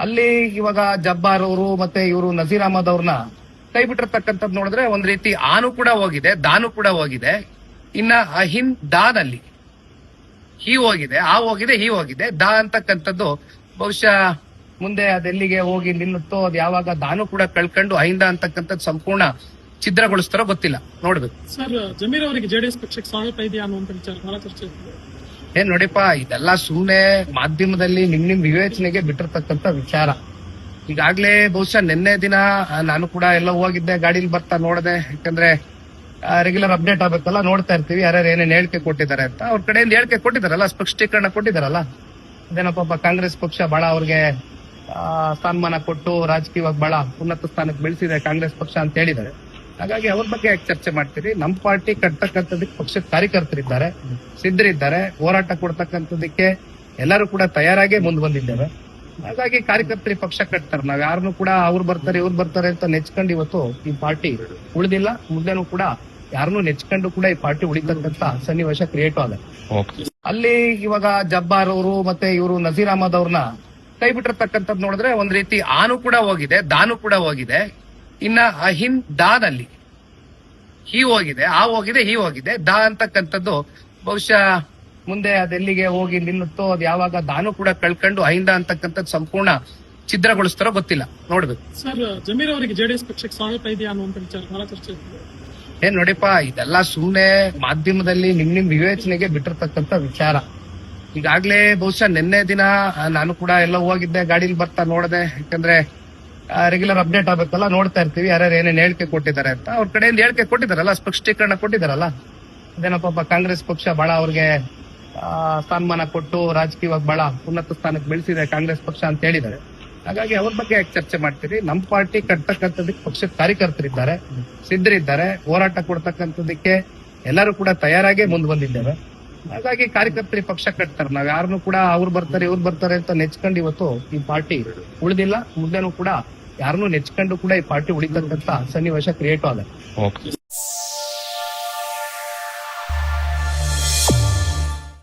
ಅಲ್ಲಿ ಇವಾಗ ಜಬ್ಬಾರ್ ಅವರು ಮತ್ತೆ ಇವರು ನಜೀರ್ ಅಹಮದ್ ಅವ್ರನ್ನ ಕೈ ಬಿಟ್ಟಿರ್ತಕ್ಕಂಥದ್ದು ನೋಡಿದ್ರೆ ಒಂದ್ ರೀತಿ ಆನು ಕೂಡ ಹೋಗಿದೆ, ದಾನು ಕೂಡ ಹೋಗಿದೆ. ಇನ್ನ ಅಹಿಂದ್ ದಾನಲ್ಲಿ ಹಿ ಹೋಗಿದೆ, ಆ ಹೋಗಿದೆ, ಹಿ ಹೋಗಿದೆ. ದಾ ಅಂತಕ್ಕಂಥದ್ದು ಬಹುಶಃ ಮುಂದೆ ಅದೆಲ್ಲಿಗೆ ಹೋಗಿ ನಿಲ್ಲುತ್ತೋ, ಅದು ಯಾವಾಗ ದಾನು ಕೂಡ ಕಳ್ಕೊಂಡು ಅಹಿಂದ ಅಂತಕ್ಕಂಥದ್ದು ಸಂಪೂರ್ಣ ಛಿದ್ರಗೊಳಿಸ್ತಾರೋ ಗೊತ್ತಿಲ್ಲ, ನೋಡ್ಬೇಕು. ಸರ್, ಜಮೀರ್ ಅವರಿಗೆ ಜೆಡಿಎಸ್ ಪಕ್ಷಕ್ಕೆ ಸ್ವಾಗತ ಇದೆಯಾ ಅನ್ನುವಂತ ವಿಚಾರ ಬಹಳ ಚರ್ಚೆ ಇದೆ. ಏನ್ ನೋಡಿಪ್ಪ, ಇದೆಲ್ಲ ಸುಮ್ನೆ ಮಾಧ್ಯಮದಲ್ಲಿ ನಿಮ್ ವಿವೇಚನೆಗೆ ಬಿಟ್ಟಿರ್ತಕ್ಕಂಥ ವಿಚಾರ. ಈಗಾಗ್ಲೇ ಬಹುಶಃ ನಿನ್ನೆ ದಿನ ನಾನು ಕೂಡ ಎಲ್ಲ ಹೋಗಿದ್ದೆ, ಗಾಡಿಲಿ ಬರ್ತಾ ನೋಡಿದೆ. ಯಾಕಂದ್ರೆ ರೆಗ್ಯುಲರ್ ಅಪ್ಡೇಟ್ ಆಗ್ಬೇಕಲ್ಲ, ನೋಡ್ತಾ ಇರ್ತೀವಿ ಯಾರ್ಯಾರು ಏನೇನ್ ಹೇಳಿಕೆ ಕೊಟ್ಟಿದ್ದಾರೆ ಅಂತ. ಅವ್ರ ಕಡೆಯಿಂದ ಹೇಳಿಕೆ ಕೊಟ್ಟಿದಾರಲ್ಲ, ಸ್ಪಷ್ಟೀಕರಣ ಕೊಟ್ಟಿದಾರಲ್ಲ. ಅದೇನಪ್ಪ, ಕಾಂಗ್ರೆಸ್ ಪಕ್ಷ ಬಹಳ ಅವ್ರಿಗೆ ಸ್ಥಾನಮಾನ ಕೊಟ್ಟು ರಾಜಕೀಯವಾಗಿ ಬಹಳ ಉನ್ನತ ಸ್ಥಾನಕ್ಕೆ ಬೆಳೆಸಿದೆ ಕಾಂಗ್ರೆಸ್ ಪಕ್ಷ ಅಂತ ಹೇಳಿದ್ದಾರೆ. ಹಾಗಾಗಿ ಅವ್ರ ಬಗ್ಗೆ ಯಾಕೆ ಚರ್ಚೆ ಮಾಡ್ತೀರಿ? ನಮ್ಮ ಪಾರ್ಟಿ ಕಟ್ತಕ್ಕಂಥದಕ್ಕೆ ಪಕ್ಷದ ಕಾರ್ಯಕರ್ತರಿದ್ದಾರೆ, ಸಿದ್ಧರಿದ್ದಾರೆ. ಹೋರಾಟ ಕೊಡ್ತಕ್ಕಂಥದಕ್ಕೆ ಎಲ್ಲರೂ ಕೂಡ ತಯಾರಾಗೇ ಮುಂದೆ ಬಂದಿದ್ದೇವೆ. ಹಾಗಾಗಿ ಕಾರ್ಯಕರ್ತರಿ ಪಕ್ಷ ಕಟ್ತಾರೆ. ನಾವ್ ಯಾರನ್ನು ಕೂಡ ಅವ್ರು ಬರ್ತಾರೆ ಇವ್ರು ಬರ್ತಾರೆ ಅಂತ ನೆಚ್ಕೊಂಡು ಇವತ್ತು ಈ ಪಾರ್ಟಿ ಉಳಿದಿಲ್ಲ. ಮುಂದೆನೂ ಕೂಡ ಯಾರನ್ನೂ ನೆಚ್ಕೊಂಡು ಕೂಡ ಈ ಪಾರ್ಟಿ ಉಳಿತಕ್ಕಂಥ ಸನ್ನಿವೇಶ ಕ್ರಿಯೇಟ್ ಆದ. ಅಲ್ಲಿ ಇವಾಗ ಜಬ್ಬಾರ್ ಅವರು ಮತ್ತೆ ಇವರು ನಜೀರ್ ಅಹಮದ್ ಅವ್ರನ್ನ ಕೈ ಬಿಟ್ಟಿರ್ತಕ್ಕಂಥದ್ದು ನೋಡಿದ್ರೆ ಒಂದ್ ರೀತಿ ಆನು ಕೂಡ ಹೋಗಿದೆ, ದಾನು ಕೂಡ ಹೋಗಿದೆ. ಇನ್ನ ಅಹಿಂದ್ ದಾನಲ್ಲಿ ಹಿ ಹೋಗಿದೆ, ಆ ಹೋಗಿದೆ, ಹಿ ಹೋಗಿದೆ. ದಾ ಅಂತಕ್ಕಂಥದ್ದು ಬಹುಶಃ ಮುಂದೆ ಅದೆಲ್ಲಿಗೆ ಹೋಗಿ ನಿಲ್ಲುತ್ತೋ, ಅದು ಯಾವಾಗ ದಾನು ಕೂಡ ಕಳ್ಕೊಂಡು ಅಹಿಂದ ಅಂತಕ್ಕಂಥದ್ದು ಸಂಪೂರ್ಣ ಛಿದ್ರಗೊಳಿಸ್ತಾರೋ ಗೊತ್ತಿಲ್ಲ, ನೋಡ್ಬೇಕು. ಸರ್, ಜಮೀರ್ ಅವರಿಗೆ ಜೆಡಿಎಸ್ ಪಕ್ಷಕ್ಕೆ ಸ್ವಾಗತ ಇದೆಯಾ ಅನ್ನುವಂತ ವಿಚಾರ ಬಹಳ ಚರ್ಚೆ ಇದೆ. ಏನ್ ನೋಡಿಪ್ಪ, ಇದೆಲ್ಲ ಸುಮ್ನೆ ಮಾಧ್ಯಮದಲ್ಲಿ ನಿಮ್ ವಿವೇಚನೆಗೆ ಬಿಟ್ಟಿರ್ತಕ್ಕಂಥ ವಿಚಾರ. ಈಗಾಗ್ಲೇ ಬಹುಶಃ ನಿನ್ನೆ ದಿನ ನಾನು ಕೂಡ ಎಲ್ಲ ಹೋಗಿದ್ದೆ, ಗಾಡಿಲಿ ಬರ್ತಾ ನೋಡಿದೆ. ಯಾಕಂದ್ರೆ ರೆಗ್ಯುಲರ್ ಅಪ್ಡೇಟ್ ಆಗ್ಬೇಕಲ್ಲ, ನೋಡ್ತಾ ಇರ್ತೀವಿ ಯಾರ್ಯಾರು ಏನೇನ್ ಹೇಳಿಕೆ ಕೊಟ್ಟಿದ್ದಾರೆ ಅಂತ. ಅವ್ರ ಕಡೆಯಿಂದ ಹೇಳಿಕೆ ಕೊಟ್ಟಿದಾರಲ್ಲ, ಸ್ಪಷ್ಟೀಕರಣ ಕೊಟ್ಟಿದಾರಲ್ಲ. ಅದೇನಪ್ಪ, ಕಾಂಗ್ರೆಸ್ ಪಕ್ಷ ಬಹಳ ಅವ್ರಿಗೆ ಸ್ಥಾನಮಾನ ಕೊಟ್ಟು ರಾಜಕೀಯವಾಗಿ ಬಹಳ ಉನ್ನತ ಸ್ಥಾನಕ್ಕೆ ಬೆಳೆಸಿದೆ ಕಾಂಗ್ರೆಸ್ ಪಕ್ಷ ಅಂತ ಹೇಳಿದ್ದಾರೆ. ಹಾಗಾಗಿ ಅವ್ರ ಬಗ್ಗೆ ಯಾಕೆ ಚರ್ಚೆ ಮಾಡ್ತೀರಿ? ನಮ್ಮ ಪಾರ್ಟಿ ಕಟ್ತಕ್ಕಂಥದಕ್ಕೆ ಪಕ್ಷದ ಕಾರ್ಯಕರ್ತರಿದ್ದಾರೆ, ಸಿದ್ಧರಿದ್ದಾರೆ. ಹೋರಾಟ ಕೊಡ್ತಕ್ಕಂಥದಕ್ಕೆ ಎಲ್ಲರೂ ಕೂಡ ತಯಾರಾಗೇ ಮುಂದೆ ಬಂದಿದ್ದೇವೆ. ಹಾಗಾಗಿ ಕಾರ್ಯಕರ್ತರಿ ಪಕ್ಷ ಕಟ್ತಾರೆ. ನಾವ್ ಯಾರನ್ನು ಕೂಡ ಅವ್ರು ಬರ್ತಾರೆ ಇವ್ರು ಬರ್ತಾರೆ ಅಂತ ನೆಚ್ಕೊಂಡು ಇವತ್ತು ಈ ಪಾರ್ಟಿ ಉಳಿದಿಲ್ಲ. ಮುಂದೆನೂ ಕೂಡ ಯಾರನ್ನೂ ನೆಚ್ಕೊಂಡು ಕೂಡ ಈ ಪಾರ್ಟಿ ಉಳಿತಕ್ಕಂಥ ಸನ್ನಿವೇಶ ಕ್ರಿಯೇಟ್ ಆದ.